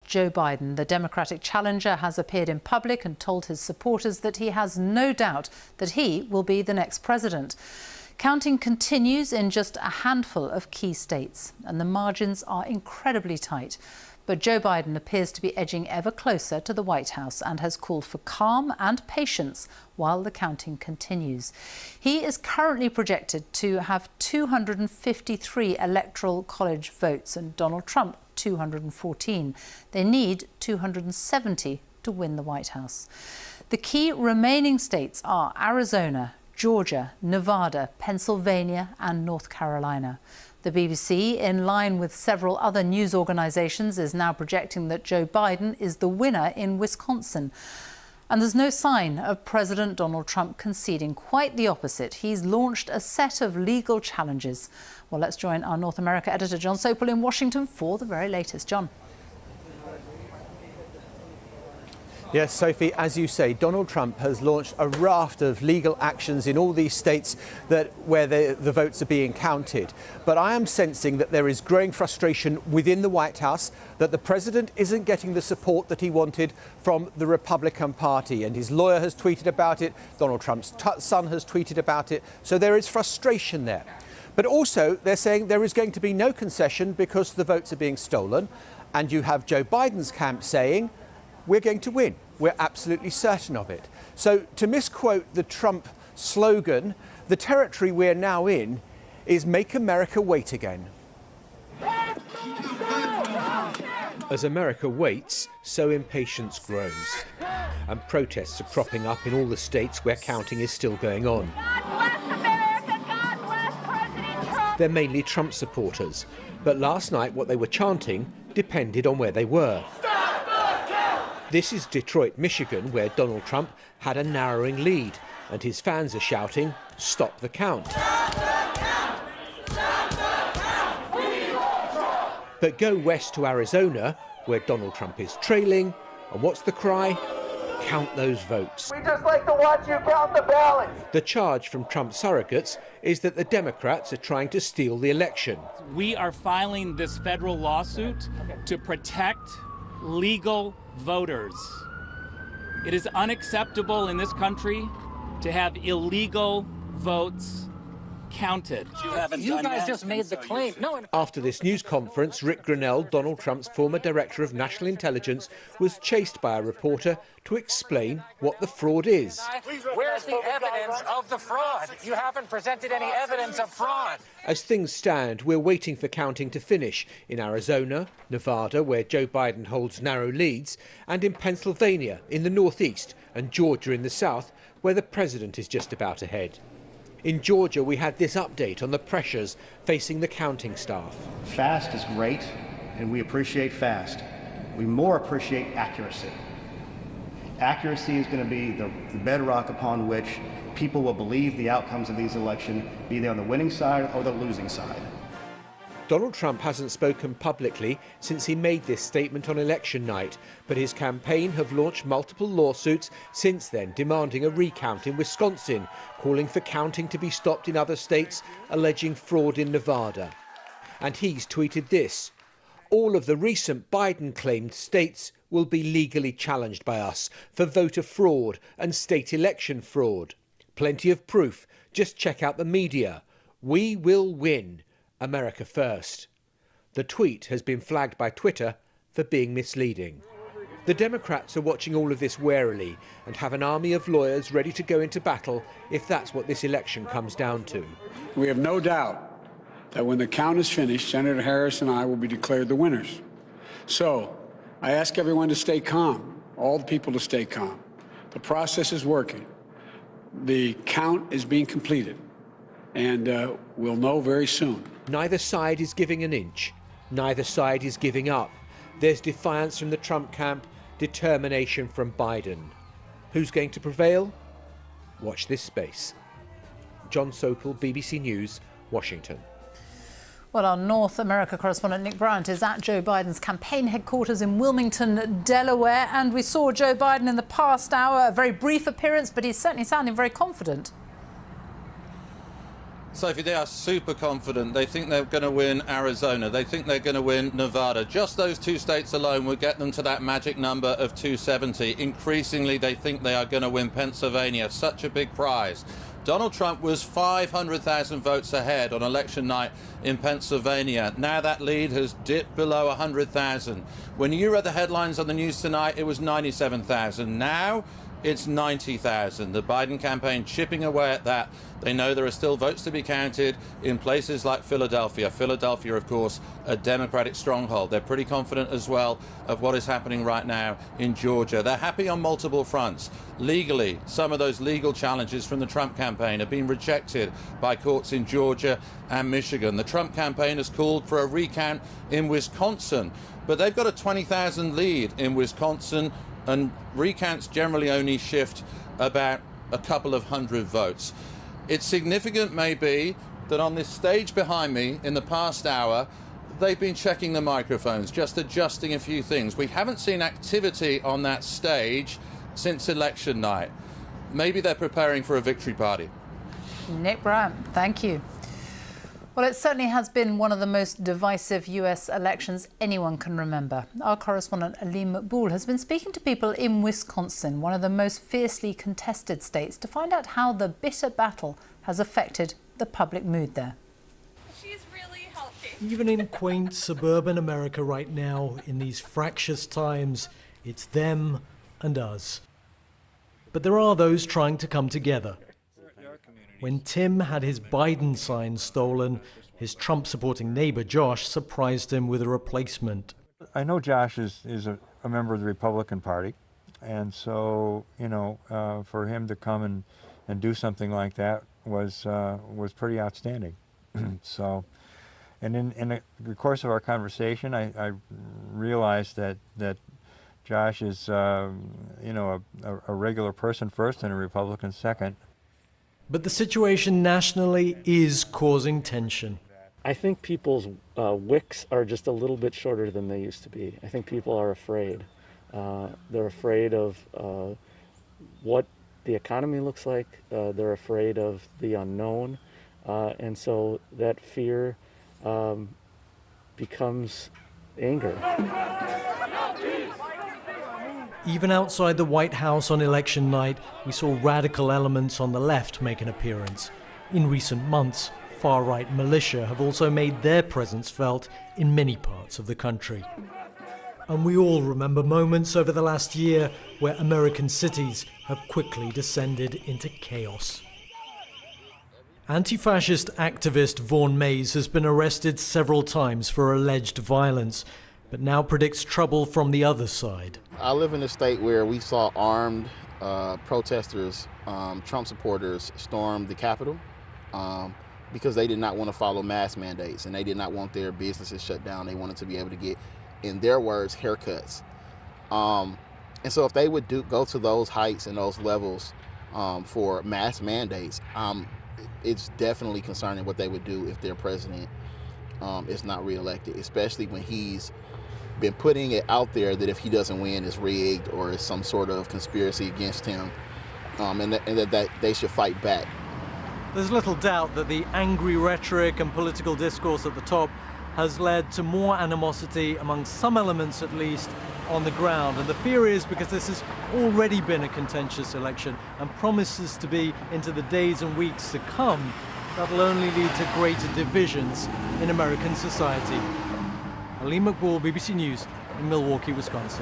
Joe Biden. The Democratic challenger has appeared in public and told his supporters that he has no doubt that he will be the next president. Counting continues in just a handful of key states, and the margins are incredibly tight. But Joe Biden appears to be edging ever closer to the White House and has called for calm and patience while the counting continues. He is currently projected to have 253 electoral college votes and Donald Trump 214. They need 270 to win the White House. The key remaining states are Arizona, Georgia, Nevada, Pennsylvania and North Carolina. The BBC, in line with several other news organisations, is now projecting that Joe Biden is the winner in Wisconsin. And there's no sign of President Donald Trump conceding. Quite the opposite. He's launched a set of legal challenges. Well, let's join our North America editor, John Sopel, in Washington for the very latest. John. Yes, Sophie, as you say, Donald Trump has launched a raft of legal actions in all these states where the votes are being counted. But I am sensing that there is growing frustration within the White House that the president isn't getting the support that he wanted from the Republican Party. And his lawyer has tweeted about it. Donald Trump's son has tweeted about it. So there is frustration there. But also they're saying there is going to be no concession because the votes are being stolen. And you have Joe Biden's camp saying, we're going to win. We're absolutely certain of it. So to misquote the Trump slogan, the territory we're now in is make America wait again. As America waits, so impatience grows. And protests are cropping up in all the states where counting is still going on. God bless America. God bless President Trump. They're mainly Trump supporters. But last night what they were chanting depended on where they were. This is Detroit, Michigan, where Donald Trump had a narrowing lead, and his fans are shouting, "Stop the count." Stop the count! Stop the count! We want Trump! But go west to Arizona, where Donald Trump is trailing, and what's the cry? Count those votes. We just like to watch you count the ballots. The charge from Trump surrogates is that the Democrats are trying to steal the election. We are filing this federal lawsuit to protect legal voters. It is unacceptable in this country to have illegal votes counted. You guys just made the claim. No. After this news conference, Rick Grinnell, Donald Trump's former director of national intelligence, was chased by a reporter to explain what the fraud is. Where's the evidence of the fraud? You haven't presented any evidence of fraud. As things stand, we're waiting for counting to finish in Arizona, Nevada, where Joe Biden holds narrow leads, and in Pennsylvania, in the northeast, and Georgia in the south, where the president is just about ahead. In Georgia, we had this update on the pressures facing the counting staff. Fast is great, and we appreciate fast. We more appreciate accuracy. Accuracy is going to be the bedrock upon which people will believe the outcomes of these elections, be they on the winning side or the losing side. Donald Trump hasn't spoken publicly since he made this statement on election night, but his campaign have launched multiple lawsuits since then demanding a recount in Wisconsin, calling for counting to be stopped in other states, alleging fraud in Nevada. And he's tweeted this: all of the recent Biden-claimed states will be legally challenged by us for voter fraud and state election fraud. Plenty of proof. Just check out the media. We will win. America first. The tweet has been flagged by Twitter for being misleading. The Democrats are watching all of this warily and have an army of lawyers ready to go into battle if that's what this election comes down to. We have no doubt that when the count is finished, Senator Harris and I will be declared the winners. So I ask everyone to stay calm, all the people to stay calm. The process is working. The count is being completed, and we'll know very soon. Neither side is giving an inch. Neither side is giving up. There's defiance from the Trump camp, determination from Biden. Who's going to prevail? Watch this space. John Sopel, BBC News, Washington. Well, our North America correspondent Nick Bryant is at Joe Biden's campaign headquarters in Wilmington, Delaware. And we saw Joe Biden in the past hour, a very brief appearance, but he's certainly sounding very confident. Sophie, they are super confident. They think they're going to win Arizona. They think they're going to win Nevada. Just those two states alone will get them to that magic number of 270. Increasingly, they think they are going to win Pennsylvania. Such a big prize. Donald Trump was 500,000 votes ahead on election night in Pennsylvania. Now that lead has dipped below 100,000. When you read the headlines on the news tonight, it was 97,000. Now it's 90,000. The Biden campaign chipping away at that. They know there are still votes to be counted in places like Philadelphia. Philadelphia, of course, a Democratic stronghold. They're pretty confident as well of what is happening right now in Georgia. They're happy on multiple fronts. Legally, some of those legal challenges from the Trump campaign have been rejected by courts in Georgia and Michigan. The Trump campaign has called for a recount in Wisconsin, but they've got a 20,000 lead in Wisconsin, and recounts generally only shift about a couple of hundred votes. It's significant, maybe, that on this stage behind me in the past hour, they've been checking the microphones, just adjusting a few things. We haven't seen activity on that stage since election night. Maybe they're preparing for a victory party. Nick Brown, thank you. Well, it certainly has been one of the most divisive US elections anyone can remember. Our correspondent Aleem Maqbool has been speaking to people in Wisconsin, one of the most fiercely contested states, to find out how the bitter battle has affected the public mood there. She's really healthy. Even in quaint suburban America right now, in these fractious times, it's them and us. But there are those trying to come together. When Tim had his Biden sign stolen, his Trump-supporting neighbor Josh surprised him with a replacement. I know Josh is a member of the Republican Party, and so, you know, for him to come and do something like that was pretty outstanding. So, and in the course of our conversation, I realized that Josh is, you know, a regular person first and a Republican second. But the situation nationally is causing tension. I think people's wicks are just a little bit shorter than they used to be. I think people are afraid. They're afraid of what the economy looks like. They're afraid of the unknown. And so that fear becomes anger. Even outside the White House on election night, we saw radical elements on the left make an appearance. In recent months, far-right militia have also made their presence felt in many parts of the country. And we all remember moments over the last year where American cities have quickly descended into chaos. Anti-fascist activist Vaughn Mays has been arrested several times for alleged violence, but now predicts trouble from the other side. I live in a state where we saw armed protesters, Trump supporters, storm the Capitol because they did not want to follow mask mandates and they did not want their businesses shut down. They wanted to be able to get, in their words, haircuts. And so if they would go to those heights and those levels for mask mandates, it's definitely concerning what they would do if their president is not reelected, especially when he's been putting it out there that if he doesn't win, it's rigged or it's some sort of conspiracy against him, and that they should fight back. There's little doubt that the angry rhetoric and political discourse at the top has led to more animosity among some elements, at least, on the ground. And the fear is, because this has already been a contentious election and promises to be into the days and weeks to come, that'll only lead to greater divisions in American society. Aleem Maqbool, BBC News in Milwaukee, Wisconsin.